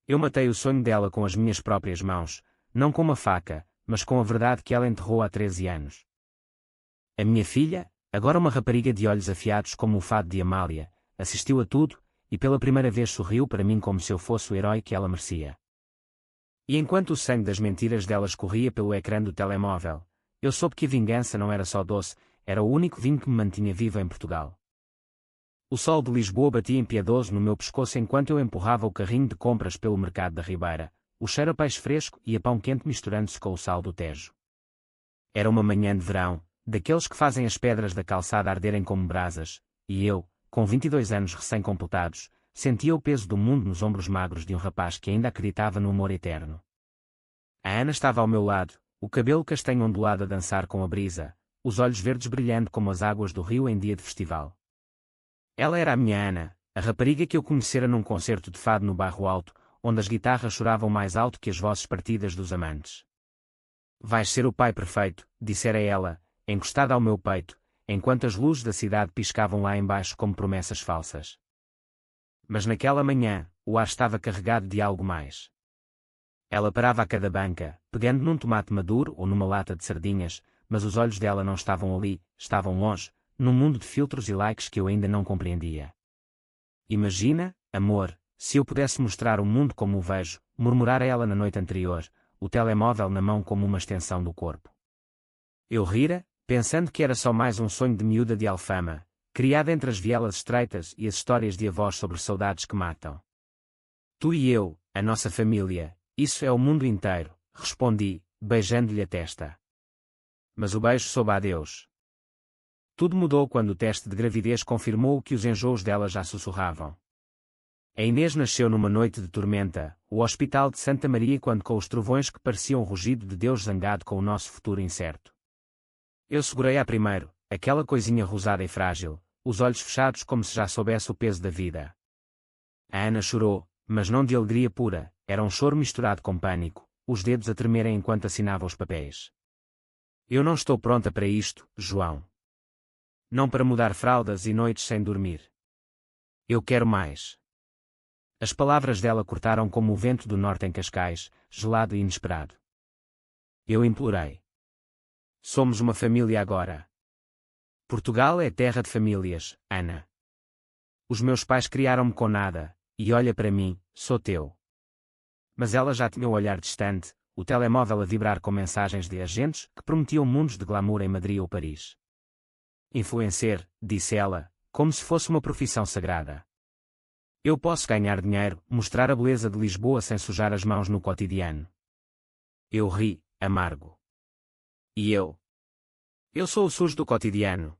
Eu matei o sonho dela com as minhas próprias mãos, não com uma faca, mas com a verdade que ela enterrou há 13 anos. A minha filha, agora uma rapariga de olhos afiados como o fado de Amália, assistiu a tudo, e pela primeira vez sorriu para mim como se eu fosse o herói que ela merecia. E enquanto o sangue das mentiras dela escorria pelo ecrã do telemóvel, eu soube que a vingança não era só doce, era o único vinho que me mantinha vivo em Portugal. O sol de Lisboa batia impiedoso no meu pescoço enquanto eu empurrava o carrinho de compras pelo mercado da Ribeira, o cheiro a peixe fresco e a pão quente misturando-se com o sal do Tejo. Era uma manhã de verão, daqueles que fazem as pedras da calçada arderem como brasas, e eu, com 22 anos recém-completados, sentia o peso do mundo nos ombros magros de um rapaz que ainda acreditava no amor eterno. A Ana estava ao meu lado, o cabelo castanho ondulado a dançar com a brisa, os olhos verdes brilhando como as águas do rio em dia de festival. Ela era a minha Ana, a rapariga que eu conhecera num concerto de fado no Bairro Alto, onde as guitarras choravam mais alto que as vozes partidas dos amantes. Vais ser o pai perfeito, dissera ela, encostada ao meu peito, enquanto as luzes da cidade piscavam lá embaixo como promessas falsas. Mas naquela manhã, o ar estava carregado de algo mais. Ela parava a cada banca, pegando num tomate maduro ou numa lata de sardinhas, mas os olhos dela não estavam ali, estavam longe, num mundo de filtros e likes que eu ainda não compreendia. Imagina, amor, se eu pudesse mostrar o mundo como o vejo, murmurara ela na noite anterior, o telemóvel na mão como uma extensão do corpo. Eu rira, pensando que era só mais um sonho de miúda de Alfama, criada entre as vielas estreitas e as histórias de avós sobre saudades que matam. Tu e eu, a nossa família, isso é o mundo inteiro, respondi, beijando-lhe a testa. Mas o beijo soube a Deus. Tudo mudou quando o teste de gravidez confirmou o que os enjoos dela já sussurravam. A Inês nasceu numa noite de tormenta, o hospital de Santa Maria quando com os trovões que pareciam rugido de Deus zangado com o nosso futuro incerto. Eu segurei-a primeiro, aquela coisinha rosada e frágil, os olhos fechados como se já soubesse o peso da vida. A Ana chorou, mas não de alegria pura, era um choro misturado com pânico, os dedos a tremerem enquanto assinava os papéis. Eu não estou pronta para isto, João. Não para mudar fraldas e noites sem dormir. Eu quero mais. As palavras dela cortaram como o vento do norte em Cascais, gelado e inesperado. Eu implorei. Somos uma família agora. Portugal é terra de famílias, Ana. Os meus pais criaram-me com nada, e olha para mim, sou teu. Mas ela já tinha o olhar distante, o telemóvel a vibrar com mensagens de agentes que prometiam mundos de glamour em Madrid ou Paris. Influencer, disse ela, como se fosse uma profissão sagrada. Eu posso ganhar dinheiro, mostrar a beleza de Lisboa sem sujar as mãos no cotidiano. Eu ri, amargo. E eu? Eu sou o sujo do cotidiano.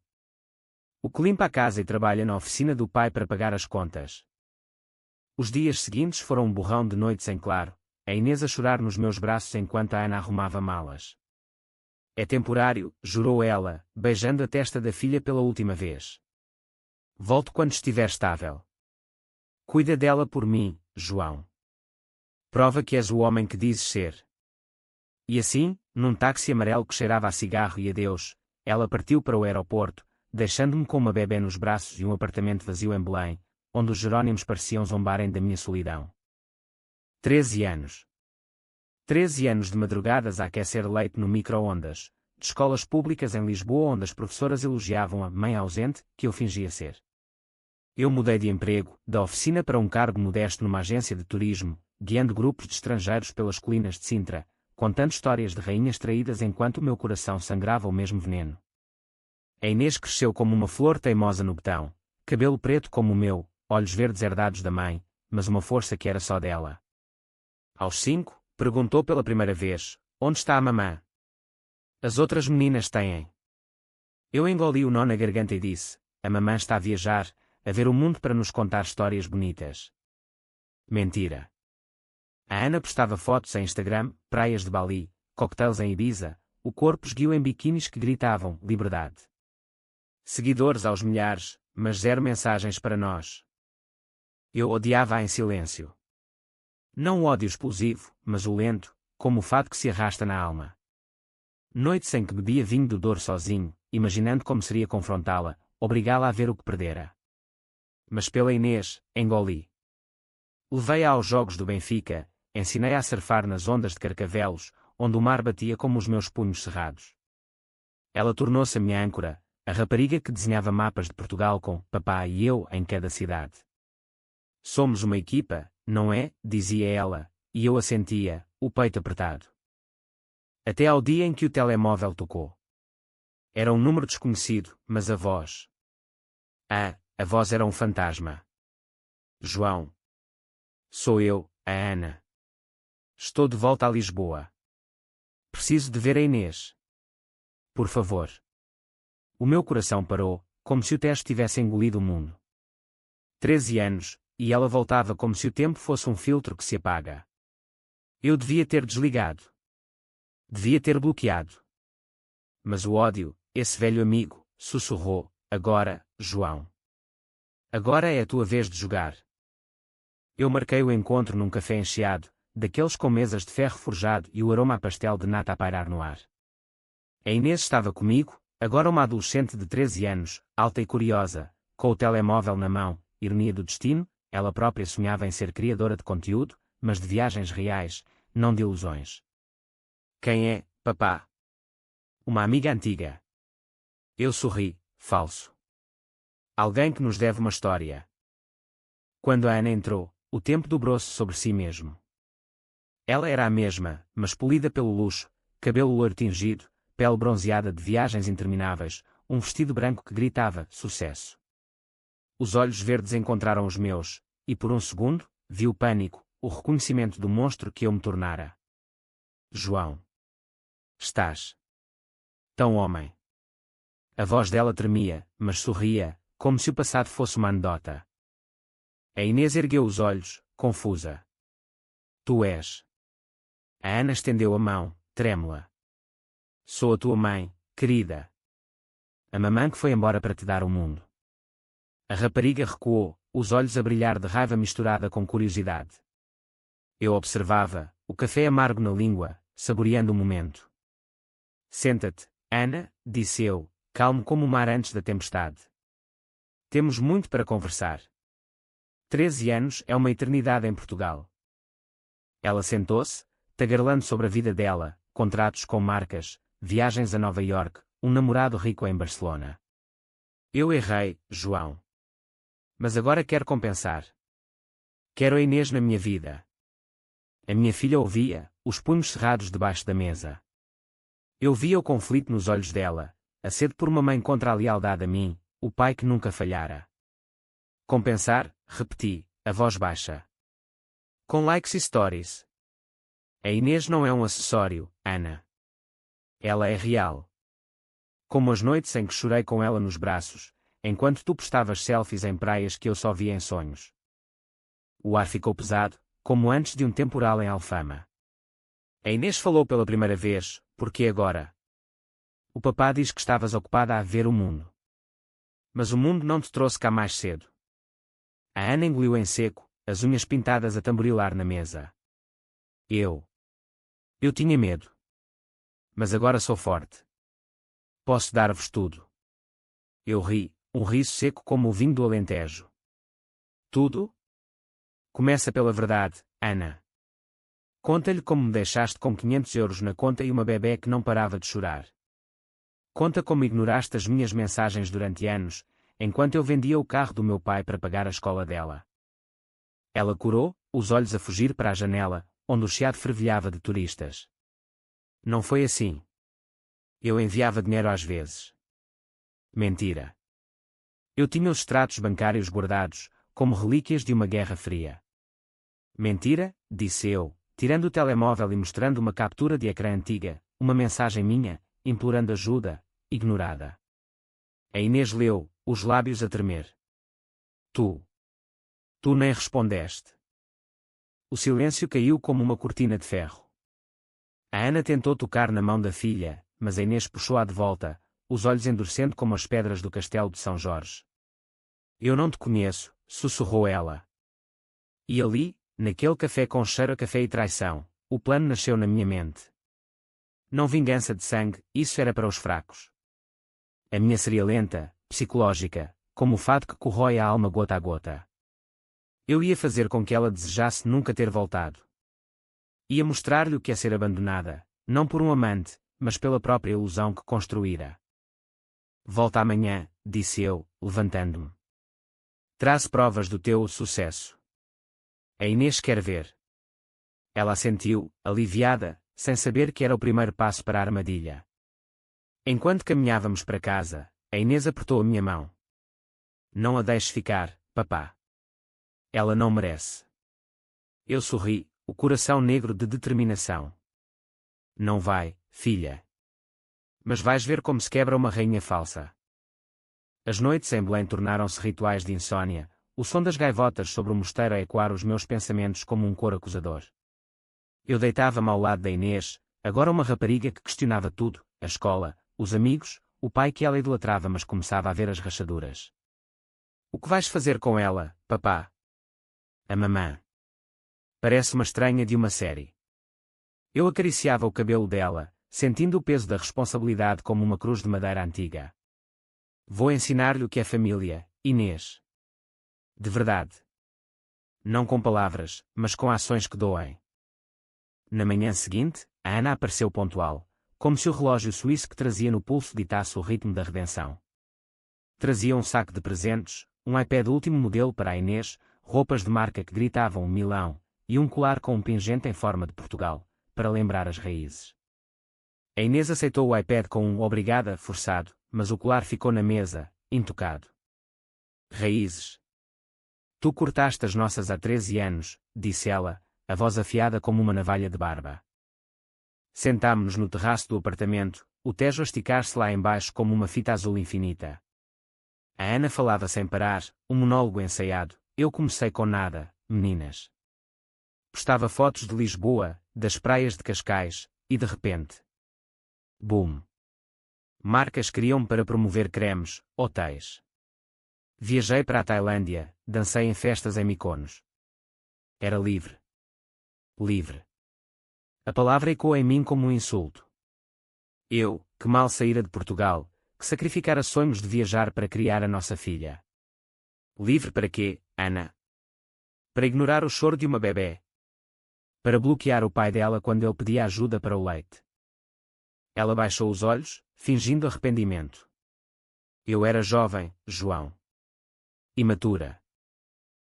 O que limpa a casa e trabalha na oficina do pai para pagar as contas. Os dias seguintes foram um borrão de noites em claro, a Inês a chorar nos meus braços enquanto a Ana arrumava malas. É temporário, jurou ela, beijando a testa da filha pela última vez. Volto quando estiver estável. Cuida dela por mim, João. Prova que és o homem que dizes ser. E assim, num táxi amarelo que cheirava a cigarro e a Deus, ela partiu para o aeroporto, deixando-me com uma bebê nos braços e um apartamento vazio em Belém, onde os Jerónimos pareciam zombarem da minha solidão. 13 anos. 13 anos de madrugadas a aquecer leite no micro-ondas, de escolas públicas em Lisboa onde as professoras elogiavam a mãe ausente, que eu fingia ser. Eu mudei de emprego, da oficina para um cargo modesto numa agência de turismo, guiando grupos de estrangeiros pelas colinas de Sintra, contando histórias de rainhas traídas enquanto o meu coração sangrava o mesmo veneno. A Inês cresceu como uma flor teimosa no betão, cabelo preto como o meu, olhos verdes herdados da mãe, mas uma força que era só dela. Aos 5, perguntou pela primeira vez, onde está a mamã? As outras meninas têm. Eu engoli o nó na garganta e disse, a mamã está a viajar, a ver o mundo para nos contar histórias bonitas. Mentira. A Ana postava fotos em Instagram, praias de Bali, coquetéis em Ibiza, o corpo esguio em biquínis que gritavam, liberdade. Seguidores aos milhares, mas zero mensagens para nós. Eu odiava-a em silêncio. Não o ódio explosivo, mas o lento, como o fado que se arrasta na alma. Noites em que bebia vinho do Douro sozinho, imaginando como seria confrontá-la, obrigá-la a ver o que perdera. Mas pela Inês, engoli. Levei-a aos jogos do Benfica, ensinei-a a surfar nas ondas de Carcavelos, onde o mar batia como os meus punhos cerrados. Ela tornou-se a minha âncora, a rapariga que desenhava mapas de Portugal com papá e eu em cada cidade. Somos uma equipa, não é? Dizia ela, e eu assentia, o peito apertado. Até ao dia em que o telemóvel tocou. Era um número desconhecido, mas a voz. A voz era um fantasma. João. Sou eu, a Ana. Estou de volta a Lisboa. Preciso de ver a Inês. Por favor. O meu coração parou, como se o teste tivesse engolido o mundo. 13 anos, e ela voltava como se o tempo fosse um filtro que se apaga. Eu devia ter desligado. Devia ter bloqueado. Mas o ódio, esse velho amigo, sussurrou, agora, João. Agora é a tua vez de jogar. Eu marquei o encontro num café encheado, daqueles com mesas de ferro forjado e o aroma a pastel de nata a pairar no ar. A Inês estava comigo, agora uma adolescente de 13 anos, alta e curiosa, com o telemóvel na mão, ironia do destino, ela própria sonhava em ser criadora de conteúdo, mas de viagens reais, não de ilusões. Quem é, papá? Uma amiga antiga. Eu sorri, falso. Alguém que nos deve uma história. Quando a Ana entrou, o tempo dobrou-se sobre si mesmo. Ela era a mesma, mas polida pelo luxo, cabelo loiro tingido, pele bronzeada de viagens intermináveis, um vestido branco que gritava, sucesso. Os olhos verdes encontraram os meus, e por um segundo, vi o pânico, o reconhecimento do monstro que eu me tornara. João. Estás tão homem. A voz dela tremia, mas sorria, como se o passado fosse uma anedota. A Inês ergueu os olhos, confusa. Tu és. A Ana estendeu a mão, trêmula. Sou a tua mãe, querida. A mamã que foi embora para te dar o mundo. A rapariga recuou, os olhos a brilhar de raiva misturada com curiosidade. Eu observava, o café amargo na língua, saboreando o momento. Senta-te, Ana, disse eu, calmo como o mar antes da tempestade. Temos muito para conversar. 13 anos é uma eternidade em Portugal. Ela sentou-se, tagarelando sobre a vida dela, contratos com marcas, viagens a Nova York, um namorado rico em Barcelona. Eu errei, João. Mas agora quero compensar. Quero a Inês na minha vida. A minha filha ouvia, os punhos cerrados debaixo da mesa. Eu via o conflito nos olhos dela, a sede por uma mãe contra a lealdade a mim, o pai que nunca falhara. Compensar, repeti, a voz baixa. Com likes e stories. A Inês não é um acessório, Ana. Ela é real. Como as noites em que chorei com ela nos braços, enquanto tu postavas selfies em praias que eu só via em sonhos. O ar ficou pesado, como antes de um temporal em Alfama. A Inês falou pela primeira vez, porque agora? O papá diz que estavas ocupada a ver o mundo. Mas o mundo não te trouxe cá mais cedo. A Ana engoliu em seco, as unhas pintadas a tamborilar na mesa. Eu tinha medo. Mas agora sou forte. Posso dar-vos tudo. Eu ri, um riso seco como o vinho do Alentejo. Tudo? Começa pela verdade, Ana. Conta-lhe como me deixaste com 500 euros na conta e uma bebé que não parava de chorar. Conta como ignoraste as minhas mensagens durante anos, enquanto eu vendia o carro do meu pai para pagar a escola dela. Ela corou, os olhos a fugir para a janela, onde o chiado fervilhava de turistas. Não foi assim. Eu enviava dinheiro às vezes. Mentira. Eu tinha os extratos bancários guardados, como relíquias de uma guerra fria. Mentira, disse eu, tirando o telemóvel e mostrando uma captura de ecrã antiga, uma mensagem minha, implorando ajuda, ignorada. A Inês leu, os lábios a tremer. Tu nem respondeste. O silêncio caiu como uma cortina de ferro. A Ana tentou tocar na mão da filha, mas a Inês puxou-a de volta, os olhos endurecendo como as pedras do castelo de São Jorge. Eu não te conheço, sussurrou ela. E ali, naquele café com cheiro a café e traição, o plano nasceu na minha mente. Não vingança de sangue, isso era para os fracos. A minha seria lenta, psicológica, como o fado que corrói a alma gota a gota. Eu ia fazer com que ela desejasse nunca ter voltado. Ia mostrar-lhe o que é ser abandonada, não por um amante, mas pela própria ilusão que construíra. Volta amanhã, disse eu, levantando-me. Traz provas do teu sucesso. A Inês quer ver. Ela assentiu, aliviada, sem saber que era o primeiro passo para a armadilha. Enquanto caminhávamos para casa, a Inês apertou a minha mão. Não a deixes ficar, papá. Ela não merece. Eu sorri, o coração negro de determinação. Não vai, filha. Mas vais ver como se quebra uma rainha falsa. As noites em Belém tornaram-se rituais de insônia, o som das gaivotas sobre o mosteiro a ecoar os meus pensamentos como um coro acusador. Eu deitava-me ao lado da Inês, agora uma rapariga que questionava tudo, a escola, os amigos, o pai que ela idolatrava, mas começava a ver as rachaduras. O que vais fazer com ela, papá? A mamã. Parece uma estranha de uma série. Eu acariciava o cabelo dela, sentindo o peso da responsabilidade como uma cruz de madeira antiga. Vou ensinar-lhe o que é família, Inês. De verdade. Não com palavras, mas com ações que doem. Na manhã seguinte, a Ana apareceu pontual, como se o relógio suíço que trazia no pulso ditasse o ritmo da redenção. Trazia um saco de presentes, um iPad último modelo para a Inês, roupas de marca que gritavam Milão, e um colar com um pingente em forma de Portugal, para lembrar as raízes. A Inês aceitou o iPad com um obrigada forçado, mas o colar ficou na mesa, intocado. Raízes. Tu cortaste as nossas há 13 anos, disse ela, a voz afiada como uma navalha de barba. Sentámo-nos no terraço do apartamento, o Tejo a esticar-se lá embaixo como uma fita azul infinita. A Ana falava sem parar, um monólogo ensaiado. Eu comecei com nada, meninas. Postava fotos de Lisboa, das praias de Cascais, e de repente. Boom! Marcas queriam-me para promover cremes, hotéis. Viajei para a Tailândia, dancei em festas em Mykonos. Era livre. Livre. A palavra ecoou em mim como um insulto. Eu, que mal saíra de Portugal, que sacrificara sonhos de viajar para criar a nossa filha. Livre para quê, Ana? Para ignorar o choro de uma bebé. Para bloquear o pai dela quando ele pedia ajuda para o leite. Ela baixou os olhos, fingindo arrependimento. Eu era jovem, João. Imatura.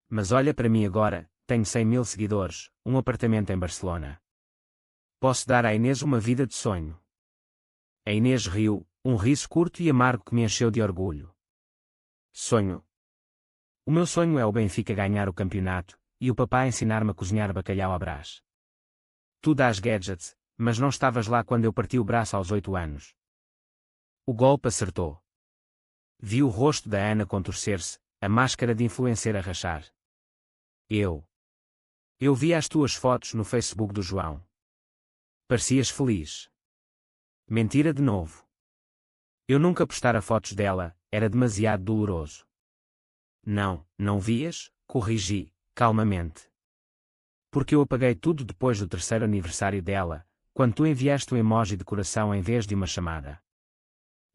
Mas olha para mim agora, tenho 100.000 seguidores, um apartamento em Barcelona. Posso dar à Inês uma vida de sonho. A Inês riu, um riso curto e amargo que me encheu de orgulho. Sonho. O meu sonho é o Benfica ganhar o campeonato, e o papá ensinar-me a cozinhar bacalhau à Brás. Tu dás gadgets, mas não estavas lá quando eu parti o braço aos 8 anos. O golpe acertou. Vi o rosto da Ana contorcer-se, a máscara de influencer a rachar. Eu vi as tuas fotos no Facebook do João. Parecias feliz. Mentira de novo. Eu nunca postara fotos dela, era demasiado doloroso. Não vias? Corrigi, calmamente. Porque eu apaguei tudo depois do 3º aniversário dela, quando tu enviaste um emoji de coração em vez de uma chamada.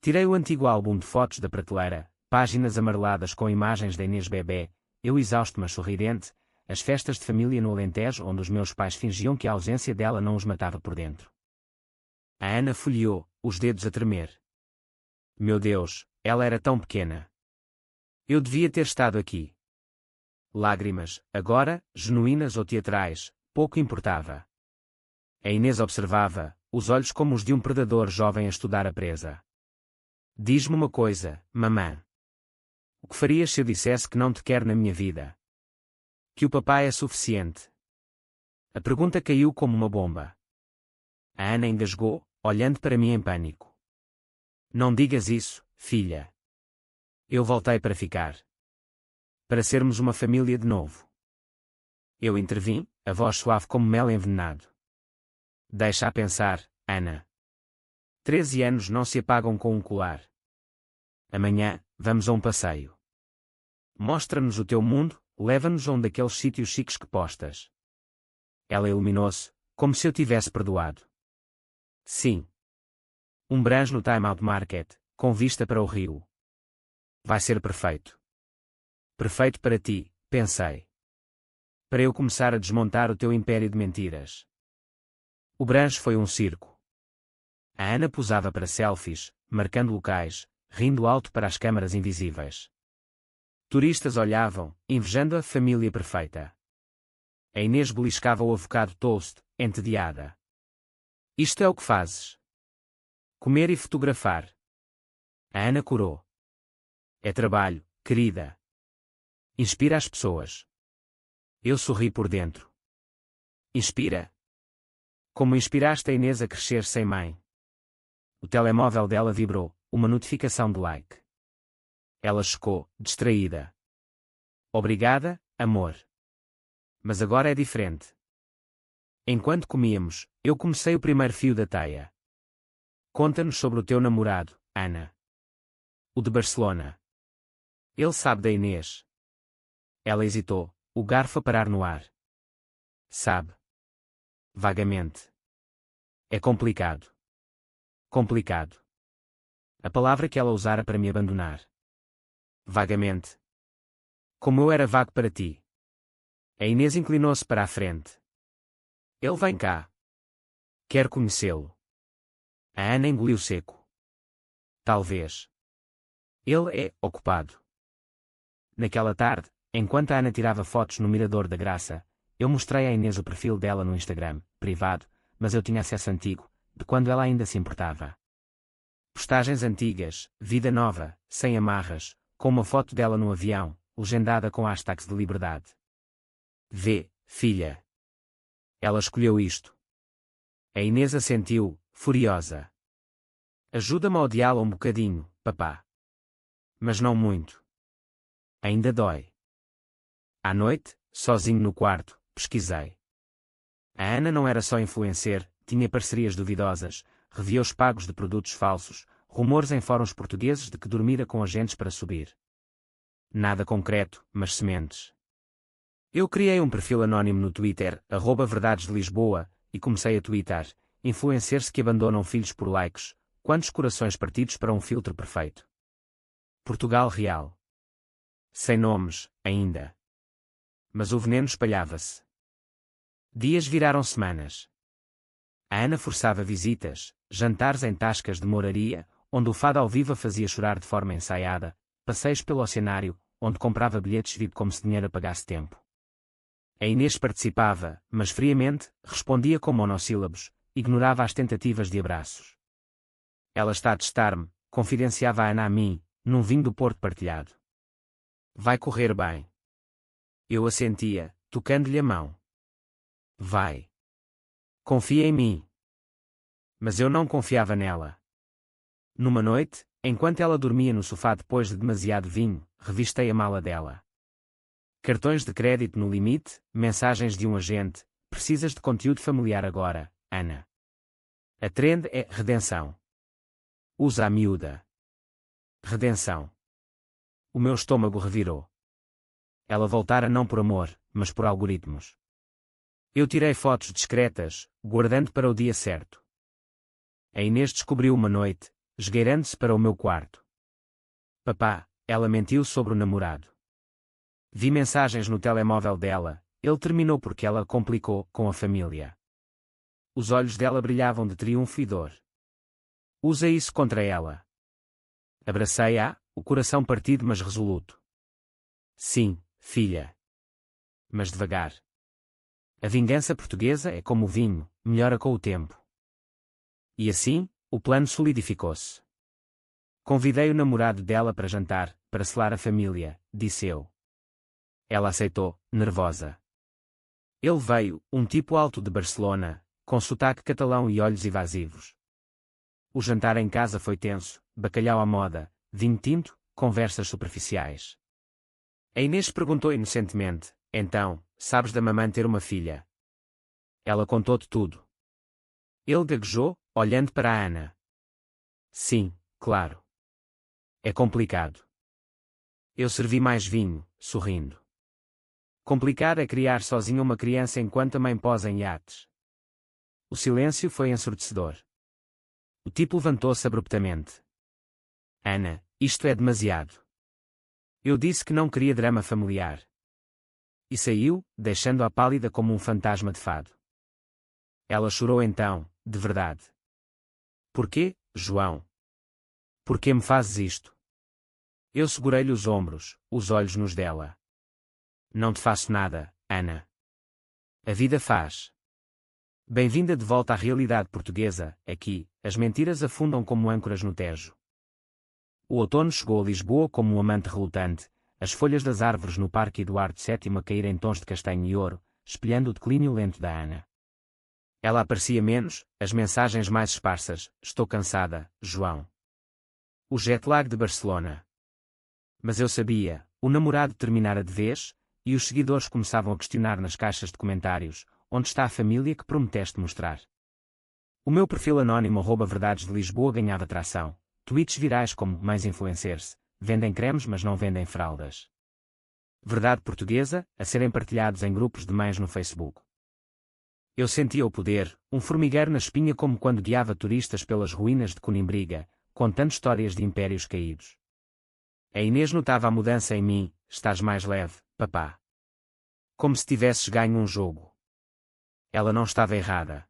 Tirei o antigo álbum de fotos da prateleira, páginas amareladas com imagens da Inês bebé, eu exausto mas sorridente, as festas de família no Alentejo onde os meus pais fingiam que a ausência dela não os matava por dentro. A Ana folheou, os dedos a tremer. Meu Deus, ela era tão pequena. Eu devia ter estado aqui. Lágrimas, agora, genuínas ou teatrais, pouco importava. A Inês observava, os olhos como os de um predador jovem a estudar a presa. Diz-me uma coisa, mamã. O que farias se eu dissesse que não te quero na minha vida? Que o papai é suficiente? A pergunta caiu como uma bomba. A Ana engasgou, olhando para mim em pânico. Não digas isso, filha. Eu voltei para ficar. Para sermos uma família de novo. Eu intervim, a voz suave como mel envenenado. Deixa-a pensar, Ana. 13 anos não se apagam com um colar. Amanhã, vamos a um passeio. Mostra-nos o teu mundo, leva-nos a um daqueles sítios chiques que postas. Ela iluminou-se, como se eu tivesse perdoado. Sim. Um brunch no Time Out Market, com vista para o rio. Vai ser perfeito. Perfeito para ti, pensei. Para eu começar a desmontar o teu império de mentiras. O Branch foi um circo. A Ana posava para selfies, marcando locais, rindo alto para as câmaras invisíveis. Turistas olhavam, invejando a família perfeita. A Inês beliscava o avocado toast, entediada. Isto é o que fazes. Comer e fotografar. A Ana corou. É trabalho, querida. Inspira as pessoas. Eu sorri por dentro. Inspira. Como inspiraste a Inês a crescer sem mãe. O telemóvel dela vibrou, uma notificação de like. Ela checou, distraída. Obrigada, amor. Mas agora é diferente. Enquanto comíamos, eu comecei o primeiro fio da teia. Conta-nos sobre o teu namorado, Ana. O de Barcelona. Ele sabe da Inês. Ela hesitou, o garfo a parar no ar. Sabe. Vagamente. É complicado. Complicado. A palavra que ela usara para me abandonar. Vagamente. Como eu era vago para ti. A Inês inclinou-se para a frente. Ele vem cá. Quero conhecê-lo. A Ana engoliu seco. Talvez. Ele é ocupado. Naquela tarde, enquanto a Ana tirava fotos no Mirador da Graça, eu mostrei à Inês o perfil dela no Instagram, privado, mas eu tinha acesso antigo, de quando ela ainda se importava. Postagens antigas, vida nova, sem amarras, com uma foto dela no avião, legendada com hashtags de liberdade. Vê, filha. Ela escolheu isto. A Inês assentiu, furiosa. Ajuda-me a odiá-la um bocadinho, papá. Mas não muito. Ainda dói. À noite, sozinho no quarto, pesquisei. A Ana não era só influencer, tinha parcerias duvidosas, revia os pagos de produtos falsos, rumores em fóruns portugueses de que dormira com agentes para subir. Nada concreto, mas sementes. Eu criei um perfil anónimo no Twitter, @verdadesdelisboa, e comecei a twittar, influencers que abandonam filhos por likes, quantos corações partidos para um filtro perfeito. Portugal real. Sem nomes, ainda. Mas o veneno espalhava-se. Dias viraram semanas. A Ana forçava visitas, jantares em tascas de moraria, onde o fado ao vivo a fazia chorar de forma ensaiada, passeios pelo oceanário, onde comprava bilhetes VIP como se dinheiro apagasse tempo. A Inês participava, mas friamente, respondia com monossílabos, ignorava as tentativas de abraços. Ela está a testar-me, confidenciava a Ana a mim, num vinho do Porto partilhado. Vai correr bem. Eu assentia, tocando-lhe a mão. Vai. Confia em mim. Mas eu não confiava nela. Numa noite, enquanto ela dormia no sofá depois de demasiado vinho, revistei a mala dela. Cartões de crédito no limite, mensagens de um agente, precisas de conteúdo familiar agora, Ana. A trend é redenção. Usa a miúda. Redenção. O meu estômago revirou. Ela voltara não por amor, mas por algoritmos. Eu tirei fotos discretas, guardando para o dia certo. A Inês descobriu uma noite, esgueirando-se para o meu quarto. Papá, ela mentiu sobre o namorado. Vi mensagens no telemóvel dela, ele terminou porque ela complicou com a família. Os olhos dela brilhavam de triunfo e dor. Usa isso contra ela. Abracei-a, o coração partido mas resoluto. Sim, filha. Mas devagar. A vingança portuguesa é como o vinho, melhora com o tempo. E assim, o plano solidificou-se. Convidei o namorado dela para jantar, para selar a família, disse eu. Ela aceitou, nervosa. Ele veio, um tipo alto de Barcelona, com sotaque catalão e olhos evasivos. O jantar em casa foi tenso, bacalhau à moda, vinho tinto, conversas superficiais. A Inês perguntou inocentemente, então, sabes da mamã ter uma filha? Ela contou-te tudo. Ele gaguejou, olhando para a Ana. Sim, claro. É complicado. Eu servi mais vinho, sorrindo. Complicado é criar sozinha uma criança enquanto a mãe posa em iates. O silêncio foi ensurdecedor. O tipo levantou-se abruptamente. Ana, isto é demasiado. Eu disse que não queria drama familiar. E saiu, deixando-a pálida como um fantasma de fado. Ela chorou então, de verdade. Por quê, João? Por que me fazes isto? Eu segurei-lhe os ombros, os olhos nos dela. Não te faço nada, Ana. A vida faz. Bem-vinda de volta à realidade portuguesa. Aqui, as mentiras afundam como âncoras no Tejo. O outono chegou a Lisboa como um amante relutante, as folhas das árvores no Parque Eduardo VII a cair em tons de castanho e ouro, espelhando o declínio lento da Ana. Ela aparecia menos, as mensagens mais esparsas: estou cansada, João. O jet lag de Barcelona. Mas eu sabia, o namorado terminara de vez, e os seguidores começavam a questionar nas caixas de comentários: onde está a família que prometeste mostrar? O meu perfil anónimo @verdades de Lisboa ganhava tração, tweets virais como mais influencers, vendem cremes mas não vendem fraldas. Verdade portuguesa, a serem partilhados em grupos de mães no Facebook. Eu sentia o poder, um formigueiro na espinha como quando guiava turistas pelas ruínas de Coimbriga, contando histórias de impérios caídos. A Inês notava a mudança em mim: estás mais leve, papá. Como se tivesses ganho um jogo. Ela não estava errada.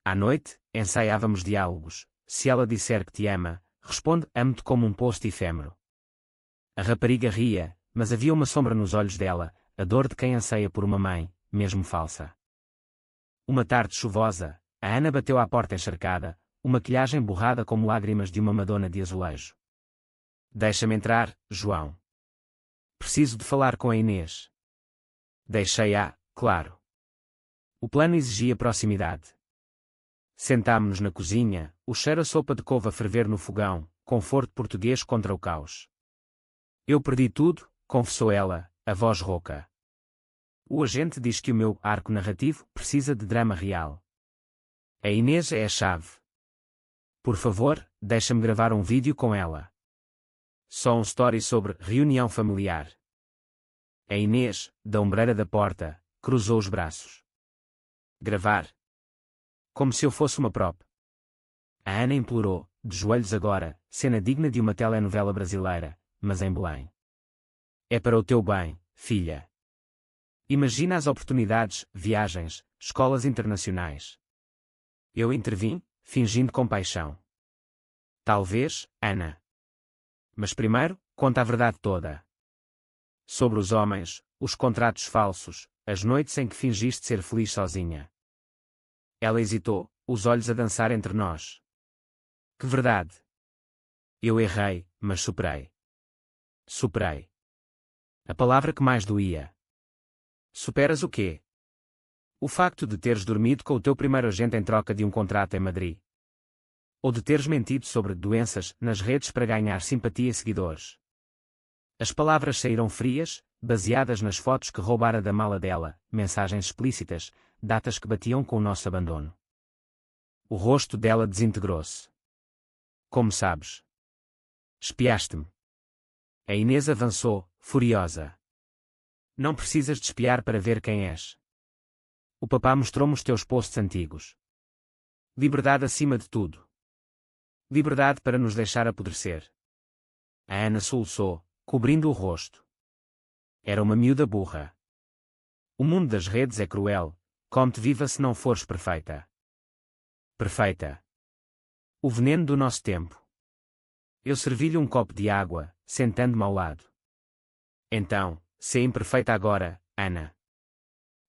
À noite, ensaiávamos diálogos: se ela disser que te ama, responde amo-te como um post efêmero. A rapariga ria, mas havia uma sombra nos olhos dela, a dor de quem anseia por uma mãe, mesmo falsa. Uma tarde chuvosa, a Ana bateu à porta encharcada, uma maquilhagem borrada como lágrimas de uma Madonna de azulejo. Deixa-me entrar, João. Preciso de falar com a Inês. Deixei-a, claro. O plano exigia proximidade. Sentámo-nos na cozinha, o cheiro a sopa de couve a ferver no fogão, conforto português contra o caos. Eu perdi tudo, confessou ela, a voz rouca. O agente diz que o meu arco narrativo precisa de drama real. A Inês é a chave. Por favor, deixa-me gravar um vídeo com ela. Só um story sobre reunião familiar. A Inês, da ombreira da porta, cruzou os braços. Gravar? Como se eu fosse uma prop. A Ana implorou, de joelhos agora, cena digna de uma telenovela brasileira, mas em Belém. É para o teu bem, filha. Imagina as oportunidades, viagens, escolas internacionais. Eu intervim, fingindo compaixão. Talvez, Ana. Mas primeiro, conta a verdade toda. Sobre os homens, os contratos falsos, as noites em que fingiste ser feliz sozinha. Ela hesitou, os olhos a dançar entre nós. Que verdade? Eu errei, mas superei. Superei. A palavra que mais doía. Superas o quê? O facto de teres dormido com o teu primeiro agente em troca de um contrato em Madrid. Ou de teres mentido sobre doenças nas redes para ganhar simpatia e seguidores. As palavras saíram frias, baseadas nas fotos que roubara da mala dela, mensagens explícitas, datas que batiam com o nosso abandono. O rosto dela desintegrou-se. Como sabes? Espiaste-me. A Inês avançou, furiosa. Não precisas de espiar para ver quem és. O papá mostrou-me os teus posts antigos. Liberdade acima de tudo. Liberdade para nos deixar apodrecer. A Ana soluçou, cobrindo o rosto. Era uma miúda burra. O mundo das redes é cruel, come-te viva se não fores perfeita. Perfeita. O veneno do nosso tempo. Eu servi-lhe um copo de água, sentando-me ao lado. Então, sê imperfeita agora, Ana.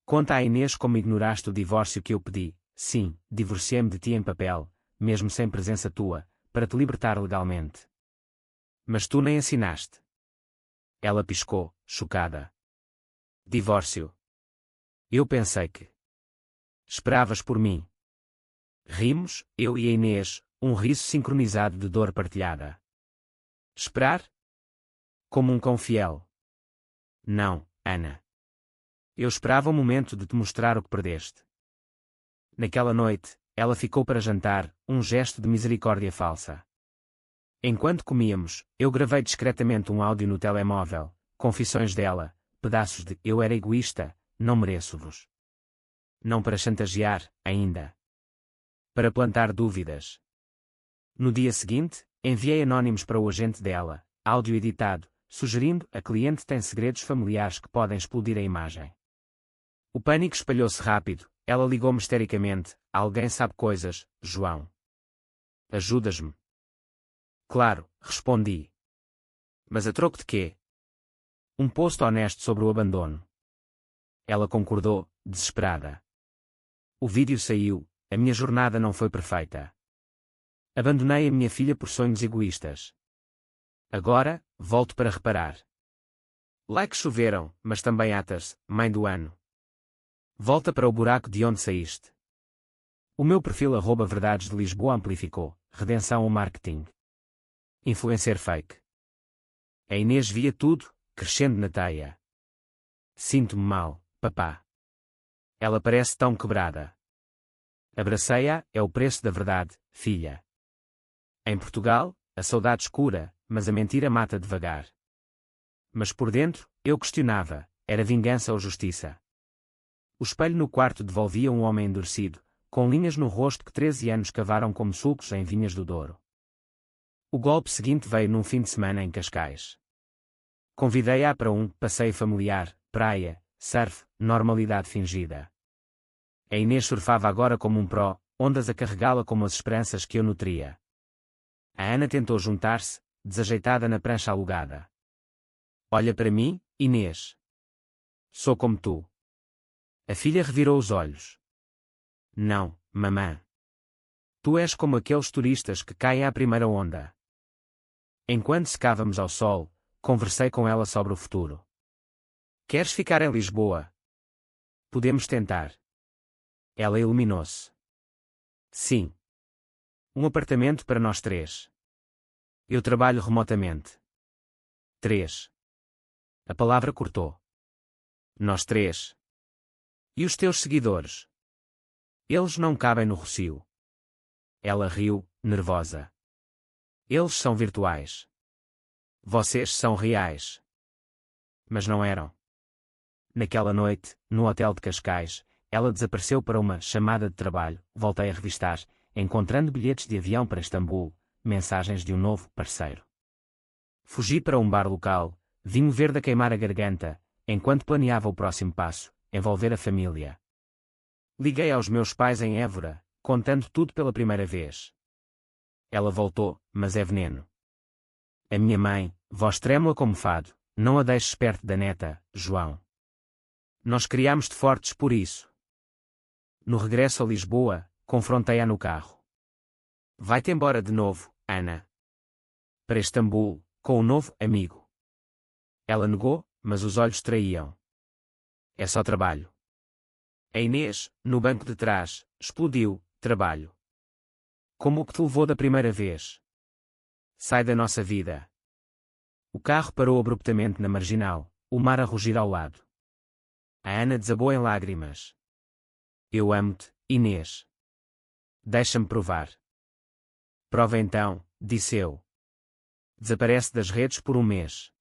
Conta à Inês como ignoraste o divórcio que eu pedi. Sim, divorciei-me de ti em papel, mesmo sem presença tua, para te libertar legalmente. Mas tu nem assinaste. Ela piscou, chocada. Divórcio. Eu pensei que esperavas por mim. Rimos, eu e a Inês, um riso sincronizado de dor partilhada. Esperar? Como um cão fiel. Não, Ana. Eu esperava o momento de te mostrar o que perdeste. Naquela noite, ela ficou para jantar, um gesto de misericórdia falsa. Enquanto comíamos, eu gravei discretamente um áudio no telemóvel, confissões dela, pedaços de eu era egoísta, não mereço-vos. Não para chantagear, ainda. Para plantar dúvidas. No dia seguinte, enviei anónimos para o agente dela, áudio editado, sugerindo: a cliente tem segredos familiares que podem explodir a imagem. O pânico espalhou-se rápido. Ela ligou-me histericamente: alguém sabe coisas, João. Ajudas-me. Claro, respondi. Mas a troco de quê? Um post honesto sobre o abandono. Ela concordou, desesperada. O vídeo saiu. A minha jornada não foi perfeita. Abandonei a minha filha por sonhos egoístas. Agora, volto para reparar. Likes choveram, mas também atas, mãe do ano. Volta para o buraco de onde saíste. O meu perfil @verdades de Lisboa amplificou. Redenção ou marketing. Influencer fake. A Inês via tudo, crescendo na teia. Sinto-me mal, papá. Ela parece tão quebrada. Abracei-a, é o preço da verdade, filha. Em Portugal, a saudade escura, mas a mentira mata devagar. Mas por dentro, eu questionava: era vingança ou justiça? O espelho no quarto devolvia um homem endurecido, com linhas no rosto que 13 anos cavaram como sulcos em vinhas do Douro. O golpe seguinte veio num fim de semana em Cascais. Convidei-a para um passeio familiar, praia, surf, normalidade fingida. A Inês surfava agora como um pró, ondas a carregá-la como as esperanças que eu nutria. A Ana tentou juntar-se, desajeitada na prancha alugada. Olha para mim, Inês. Sou como tu. A filha revirou os olhos. Não, mamã. Tu és como aqueles turistas que caem à primeira onda. Enquanto secávamos ao sol, conversei com ela sobre o futuro. Queres ficar em Lisboa? Podemos tentar. Ela iluminou-se. Sim. Um apartamento para nós 3. Eu trabalho remotamente. 3. A palavra cortou. Nós 3. E os teus seguidores? Eles não cabem no Rocio. Ela riu, nervosa. Eles são virtuais. Vocês são reais. Mas não eram. Naquela noite, no hotel de Cascais, ela desapareceu para uma chamada de trabalho. Voltei a revistar, encontrando bilhetes de avião para Istambul, mensagens de um novo parceiro. Fugi para um bar local, vinho verde a queimar a garganta, enquanto planeava o próximo passo, envolver a família. Liguei aos meus pais em Évora, contando tudo pela primeira vez. Ela voltou, mas é veneno. A minha mãe, voz trêmula como fado: não a deixes perto da neta, João. Nós criámos-te fortes por isso. No regresso a Lisboa, confrontei-a no carro. Vai-te embora de novo, Ana. Para Istambul, com um novo amigo. Ela negou, mas os olhos traíam. É só trabalho. A Inês, no banco de trás, explodiu: trabalho. Como o que te levou da primeira vez. Sai da nossa vida. O carro parou abruptamente na marginal, o mar a rugir ao lado. A Ana desabou em lágrimas. Eu amo-te, Inês. Deixa-me provar. Prova então, disse eu. Desaparece das redes por um mês.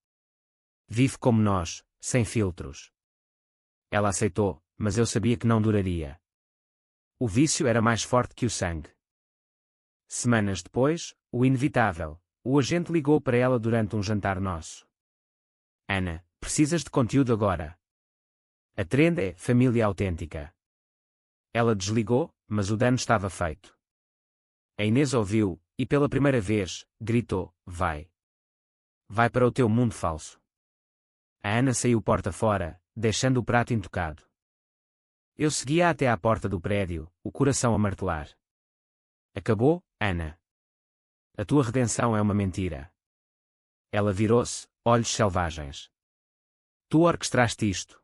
Vive como nós, sem filtros. Ela aceitou, mas eu sabia que não duraria. O vício era mais forte que o sangue. Semanas depois, o inevitável, o agente ligou para ela durante um jantar nosso. Ana, precisas de conteúdo agora. A trend é família autêntica. Ela desligou, mas o dano estava feito. A Inês ouviu, e pela primeira vez, gritou: vai. Vai para o teu mundo falso. A Ana saiu porta fora, deixando o prato intocado. Eu seguia até à porta do prédio, o coração a martelar. Acabou, Ana. A tua redenção é uma mentira. Ela virou-se, olhos selvagens. Tu orquestraste isto.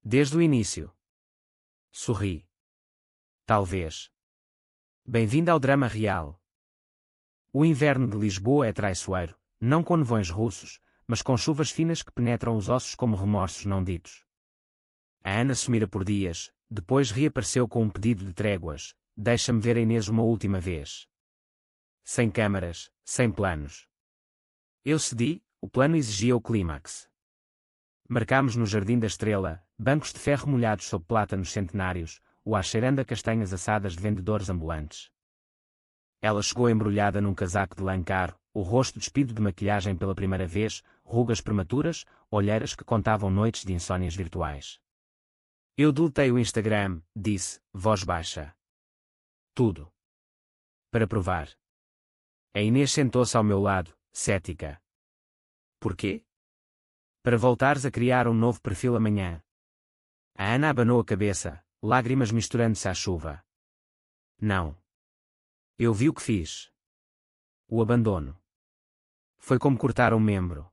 Desde o início. Sorri. Talvez. Bem-vinda ao drama real. O inverno de Lisboa é traiçoeiro, não com nevões russos, mas com chuvas finas que penetram os ossos como remorsos não ditos. A Ana sumira por dias, depois reapareceu com um pedido de tréguas: deixa-me ver a Inês uma última vez. Sem câmaras, sem planos. Eu cedi, o plano exigia o clímax. Marcámos no Jardim da Estrela, bancos de ferro molhados sob plátanos centenários, o ar cheirando a castanhas assadas de vendedores ambulantes. Ela chegou embrulhada num casaco de lã caro, o rosto despido de maquilhagem pela primeira vez, rugas prematuras, olheiras que contavam noites de insónias virtuais. Eu deletei o Instagram, disse, voz baixa. Tudo. Para provar. A Inês sentou-se ao meu lado, cética. Porquê? Para voltares a criar um novo perfil amanhã. A Ana abanou a cabeça, lágrimas misturando-se à chuva. Não. Eu vi o que fiz. O abandono. Foi como cortar um membro.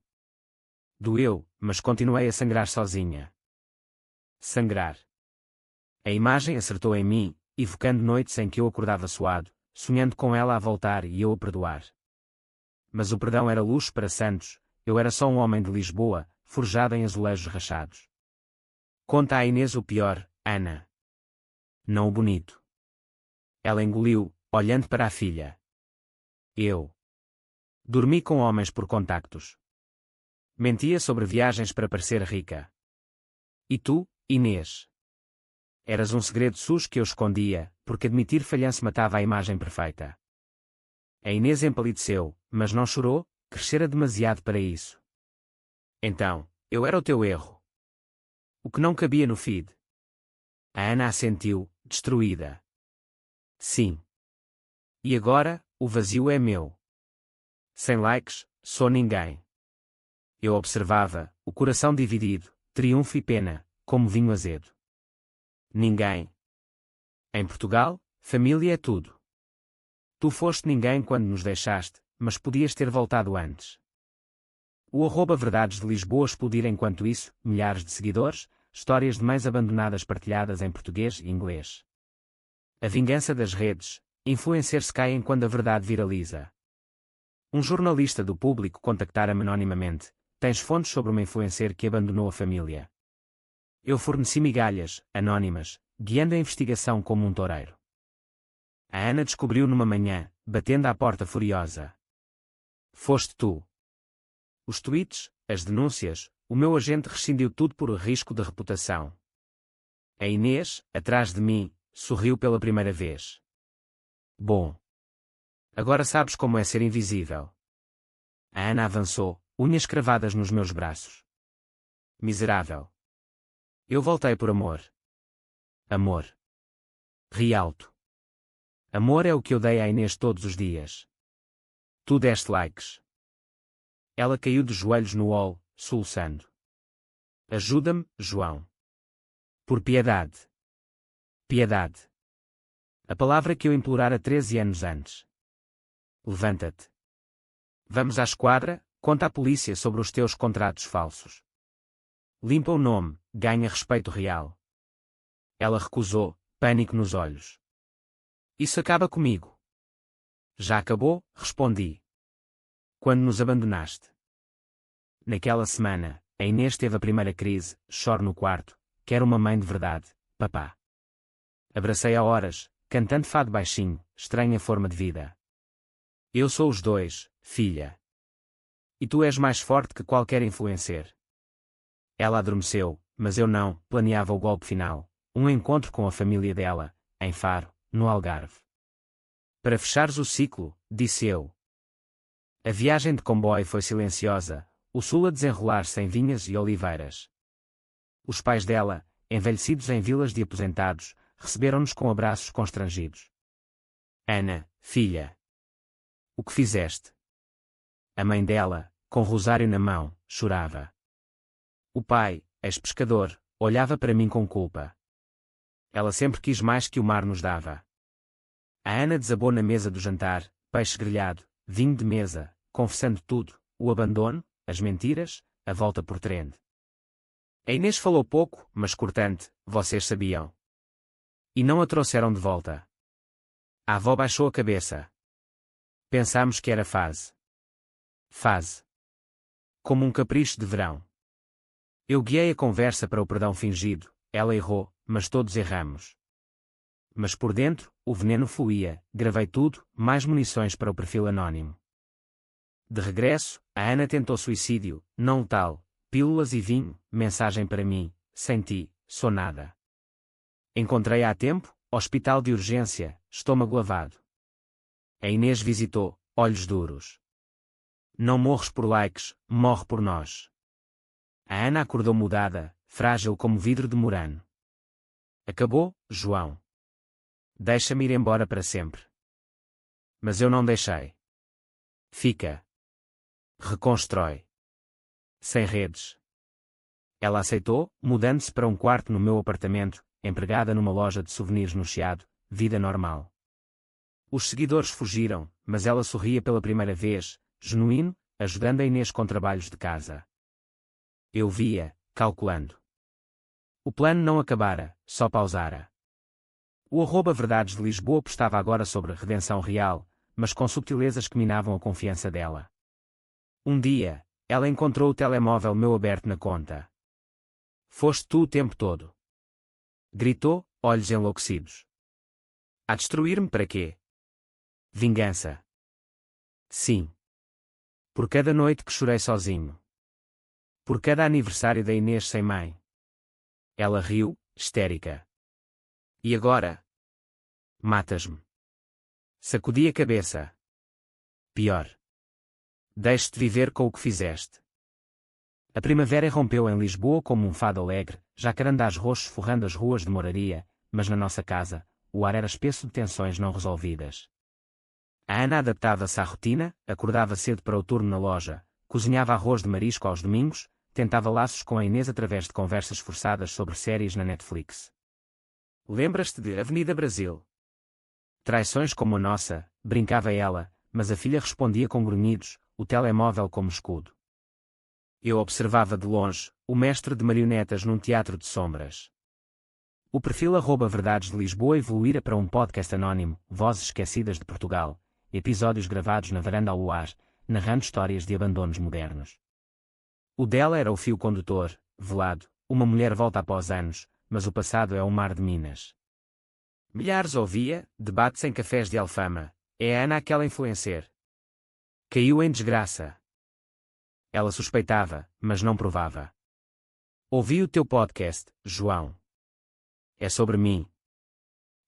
Doeu, mas continuei a sangrar sozinha. Sangrar. A imagem acertou em mim, evocando noites em que eu acordava suado, sonhando com ela a voltar e eu a perdoar. Mas o perdão era luxo para santos, eu era só um homem de Lisboa, forjado em azulejos rachados. Conta a Inês o pior, Ana. Não o bonito. Ela engoliu, olhando para a filha. Eu. Dormi com homens por contactos. Mentia sobre viagens para parecer rica. E tu, Inês? Eras um segredo sujo que eu escondia, porque admitir falhanço matava a imagem perfeita. A Inês empalideceu, mas não chorou, crescera demasiado para isso. Então, eu era o teu erro. O que não cabia no feed. A Ana assentiu, destruída. Sim. E agora, o vazio é meu. Sem likes, sou ninguém. Eu observava, o coração dividido, triunfo e pena, como vinho azedo. Ninguém. Em Portugal, família é tudo. Tu foste ninguém quando nos deixaste, mas podias ter voltado antes. O @Verdades de Lisboa explodir enquanto isso, milhares de seguidores, histórias de mães abandonadas partilhadas em português e inglês. A vingança das redes, influencers caem quando a verdade viraliza. Um jornalista do Público contactara-me anonimamente, tens fontes sobre uma influencer que abandonou a família. Eu forneci migalhas, anónimas, guiando a investigação como um toureiro. A Ana descobriu numa manhã, batendo à porta furiosa. Foste tu. Os tweets, as denúncias, o meu agente rescindiu tudo por risco de reputação. A Inês, atrás de mim, sorriu pela primeira vez. Bom. Agora sabes como é ser invisível. A Ana avançou, unhas cravadas nos meus braços. Miserável. Eu voltei por amor. Amor. Ri alto. Amor é o que eu dei à Inês todos os dias. Tu deste likes. Ela caiu de joelhos no hall, soluçando. Ajuda-me, João. Por piedade. Piedade. A palavra que eu implorara 13 anos antes. Levanta-te. Vamos à esquadra, conta à polícia sobre os teus contratos falsos. Limpa o nome, ganha respeito real. Ela recusou, pânico nos olhos. Isso acaba comigo. Já acabou, respondi. Quando nos abandonaste. Naquela semana, a Inês teve a primeira crise, choro no quarto, quero uma mãe de verdade, papá. Abracei a horas, cantando fado baixinho, estranha forma de vida. Eu sou os dois, filha. E tu és mais forte que qualquer influencer. Ela adormeceu, mas eu não, planeava o golpe final, um encontro com a família dela, em Faro, no Algarve. Para fechares o ciclo, disse eu. A viagem de comboio foi silenciosa, o sul a desenrolar-se em vinhas e oliveiras. Os pais dela, envelhecidos em vilas de aposentados, receberam-nos com abraços constrangidos. Ana, filha. O que fizeste? A mãe dela, com rosário na mão, chorava. O pai, ex-pescador, olhava para mim com culpa. Ela sempre quis mais que o mar nos dava. A Ana desabou na mesa do jantar, peixe grelhado, vinho de mesa, confessando tudo, o abandono, as mentiras, a volta por trem. A Inês falou pouco, mas cortante, vocês sabiam. E não a trouxeram de volta. A avó baixou a cabeça. Pensámos que era fase. Fase. Como um capricho de verão. Eu guiei a conversa para o perdão fingido, ela errou, mas todos erramos. Mas por dentro, o veneno fluía, gravei tudo, mais munições para o perfil anónimo. De regresso, a Ana tentou suicídio, não letal, pílulas e vinho, mensagem para mim, sem ti, sou nada. Encontrei-a a tempo, hospital de urgência, estômago lavado. A Inês visitou, olhos duros. Não morres por likes, morre por nós. A Ana acordou mudada, frágil como vidro de Murano. Acabou, João. Deixa-me ir embora para sempre. Mas eu não deixei. Fica. Reconstrói. Sem redes. Ela aceitou, mudando-se para um quarto no meu apartamento, empregada numa loja de souvenirs no Chiado, vida normal. Os seguidores fugiram, mas ela sorria pela primeira vez, genuíno, ajudando a Inês com trabalhos de casa. Eu via, calculando. O plano não acabara, só pausara. O @verdades de Lisboa postava agora sobre a redenção real, mas com subtilezas que minavam a confiança dela. Um dia, ela encontrou o telemóvel meu aberto na conta. Foste tu o tempo todo. Gritou, olhos enlouquecidos. A destruir-me para quê? Vingança. Sim. Por cada noite que chorei sozinho. Por cada aniversário da Inês sem mãe. Ela riu, histérica. E agora? Matas-me. Sacudi a cabeça. Pior. Deixe-te viver com o que fizeste. A primavera irrompeu em Lisboa como um fado alegre, jacarandás roxos forrando as ruas de Moraria, mas na nossa casa, o ar era espesso de tensões não resolvidas. A Ana adaptava-se à rotina, acordava cedo para o turno na loja, cozinhava arroz de marisco aos domingos, tentava laços com a Inês através de conversas forçadas sobre séries na Netflix. Lembras-te de Avenida Brasil? Traições como a nossa, brincava ela, mas a filha respondia com grunhidos, o telemóvel como escudo. Eu observava de longe, o mestre de marionetas num teatro de sombras. O perfil @verdades de Lisboa evoluíra para um podcast anónimo, Vozes Esquecidas de Portugal, episódios gravados na varanda ao luar, narrando histórias de abandonos modernos. O dela era o fio condutor, velado, uma mulher volta após anos, mas o passado é um mar de minas. Milhares ouvia, debates em cafés de Alfama, é a Ana aquela influencer. Caiu em desgraça. Ela suspeitava, mas não provava. Ouvi o teu podcast, João. É sobre mim.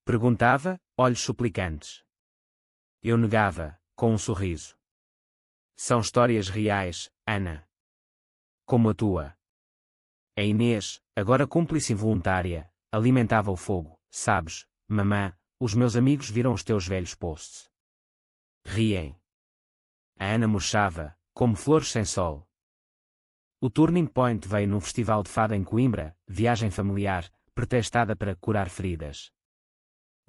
Perguntava, olhos suplicantes. Eu negava, com um sorriso. São histórias reais, Ana. Como a tua. A Inês, agora cúmplice involuntária, alimentava o fogo, sabes, mamã, os meus amigos viram os teus velhos posts. Riem. A Ana murchava, como flores sem sol. O Turning Point veio num festival de fado em Coimbra, viagem familiar, pretextada para curar feridas.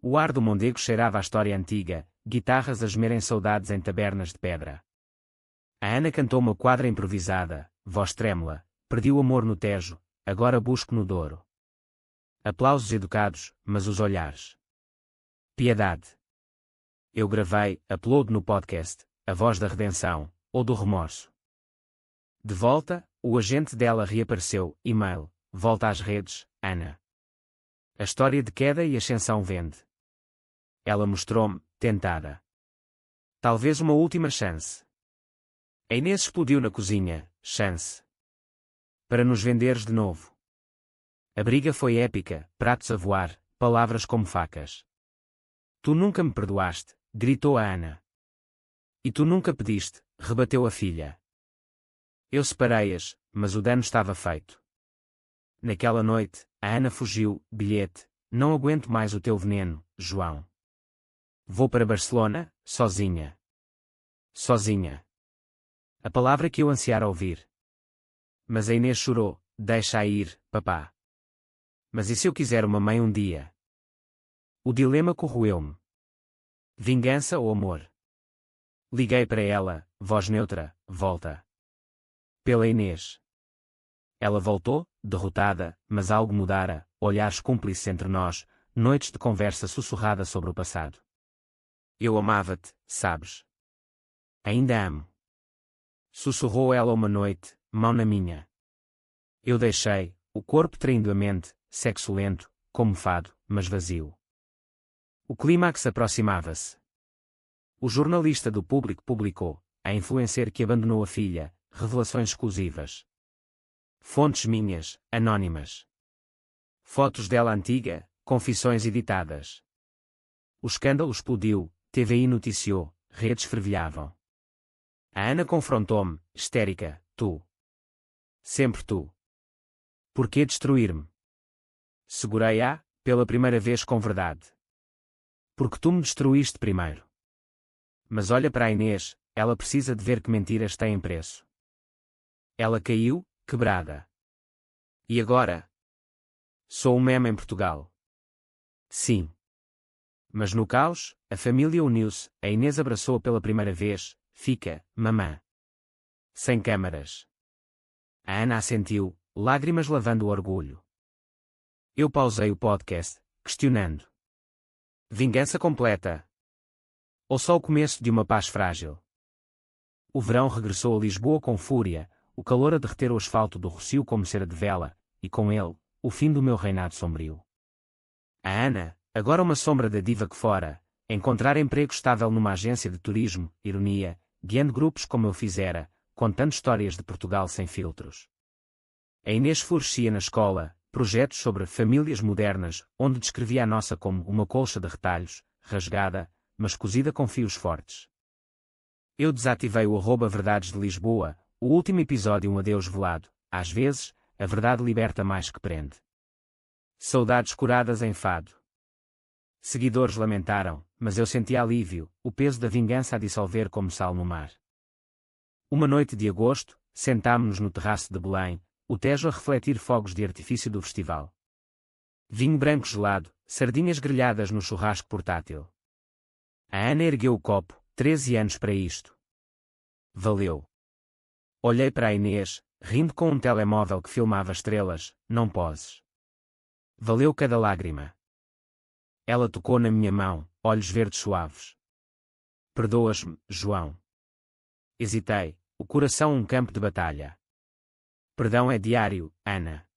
O ar do Mondego cheirava à história antiga, guitarras a gemerem saudades em tabernas de pedra. A Ana cantou uma quadra improvisada, voz trêmula, perdi o amor no Tejo, agora busco no Douro. Aplausos educados, mas os olhares. Piedade. Eu gravei, upload no podcast, a voz da redenção, ou do remorso. De volta, o agente dela reapareceu, e-mail, volta às redes, Ana. A história de queda e ascensão vende. Ela mostrou-me, tentada. Talvez uma última chance. A Inês explodiu na cozinha, chance. Para nos venderes de novo. A briga foi épica, pratos a voar, palavras como facas. Tu nunca me perdoaste, gritou a Ana. E tu nunca pediste, rebateu a filha. Eu separei-as, mas o dano estava feito. Naquela noite, a Ana fugiu, bilhete, não aguento mais o teu veneno, João. Vou para Barcelona, sozinha. Sozinha. A palavra que eu ansiara ouvir. Mas a Inês chorou, deixa-a ir, papá. Mas e se eu quiser uma mãe um dia? O dilema corroeu-me. Vingança ou amor? Liguei para ela, voz neutra, volta. Pela Inês. Ela voltou, derrotada, mas algo mudara, olhares cúmplices entre nós, noites de conversa sussurrada sobre o passado. Eu amava-te, sabes? Ainda amo. Sussurrou ela uma noite, mão na minha. Eu deixei, o corpo traindo a mente, sexo lento, como fado, mas vazio. O clímax aproximava-se. O jornalista do Público publicou, a influencer que abandonou a filha, revelações exclusivas. Fontes minhas, anónimas. Fotos dela antiga, confissões editadas. O escândalo explodiu, TVI noticiou, redes fervilhavam. A Ana confrontou-me, histérica, tu. Sempre tu. Por que destruir-me? Segurei-a, pela primeira vez com verdade. Porque tu me destruíste primeiro. Mas olha para a Inês, ela precisa de ver que mentiras têm preço. Ela caiu, quebrada. E agora? Sou um meme em Portugal. Sim. Mas no caos, a família uniu-se, a Inês abraçou pela primeira vez, fica, mamã. Sem câmaras. A Ana assentiu, lágrimas lavando o orgulho. Eu pausei o podcast, questionando. Vingança completa? Ou só o começo de uma paz frágil? O verão regressou a Lisboa com fúria, o calor a derreter o asfalto do Rossio como cera de vela, e com ele, o fim do meu reinado sombrio. A Ana, agora uma sombra da diva que fora, encontrar emprego estável numa agência de turismo, ironia, guiando grupos como eu fizera, contando histórias de Portugal sem filtros. A Inês florescia na escola, projetos sobre famílias modernas, onde descrevia a nossa como uma colcha de retalhos, rasgada, mas cozida com fios fortes. Eu desativei o @verdades de Lisboa, o último episódio um adeus velado, às vezes, a verdade liberta mais que prende. Saudades curadas em fado. Seguidores lamentaram, mas eu senti alívio, o peso da vingança a dissolver como sal no mar. Uma noite de agosto, sentámo-nos no terraço de Belém, o Tejo a refletir fogos de artifício do festival. Vinho branco gelado, sardinhas grelhadas no churrasco portátil. A Ana ergueu o copo, 13 anos para isto. Valeu. Olhei para a Inês, rindo com um telemóvel que filmava estrelas, não poses. Valeu cada lágrima. Ela tocou na minha mão, olhos verdes suaves. Perdoas-me, João. Hesitei, o coração um campo de batalha. Perdão é diário, Ana.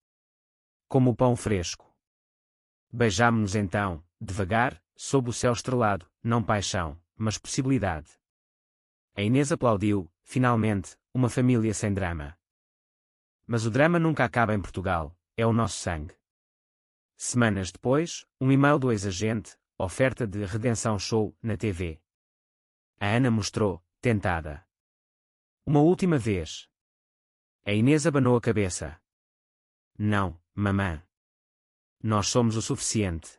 Como o pão fresco. Beijámo-nos então, devagar, sob o céu estrelado, não paixão, mas possibilidade. A Inês aplaudiu, finalmente, uma família sem drama. Mas o drama nunca acaba em Portugal, é o nosso sangue. Semanas depois, um e-mail do ex-agente, oferta de redenção show, na TV. A Ana mostrou, tentada. Uma última vez. A Inês abanou a cabeça. Não, mamã. Nós somos o suficiente.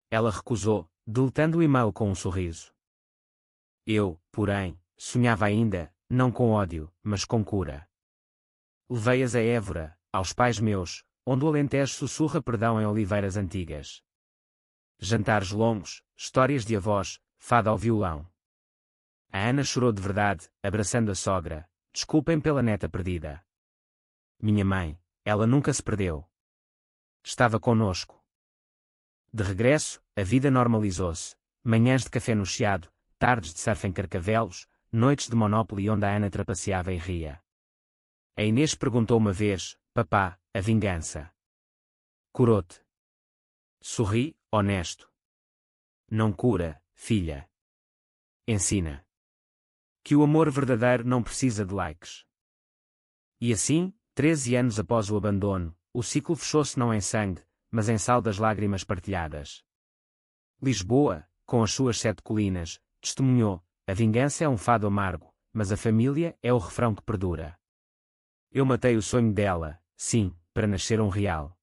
Ela recusou, deletando o e-mail com um sorriso. Eu, porém, sonhava ainda, não com ódio, mas com cura. Levei-as a Évora, aos pais meus, onde o Alentejo sussurra perdão em oliveiras antigas. Jantares longos, histórias de avós, fado ao violão. A Ana chorou de verdade, abraçando a sogra. Desculpem pela neta perdida. Minha mãe, ela nunca se perdeu. Estava conosco. De regresso, a vida normalizou-se. Manhãs de café no Chiado, tardes de surf em Carcavelos, noites de Monopoly onde a Ana trapaceava e ria. A Inês perguntou uma vez, papá, a vingança curou-te? Sorri, honesto. Não cura, filha. Ensina. Que o amor verdadeiro não precisa de likes. E assim, 13 anos após o abandono, o ciclo fechou-se não em sangue, mas em sal das lágrimas partilhadas. Lisboa, com as suas 7 colinas, testemunhou, a vingança é um fado amargo, mas a família é o refrão que perdura. Eu matei o sonho dela, sim, para nascer um real.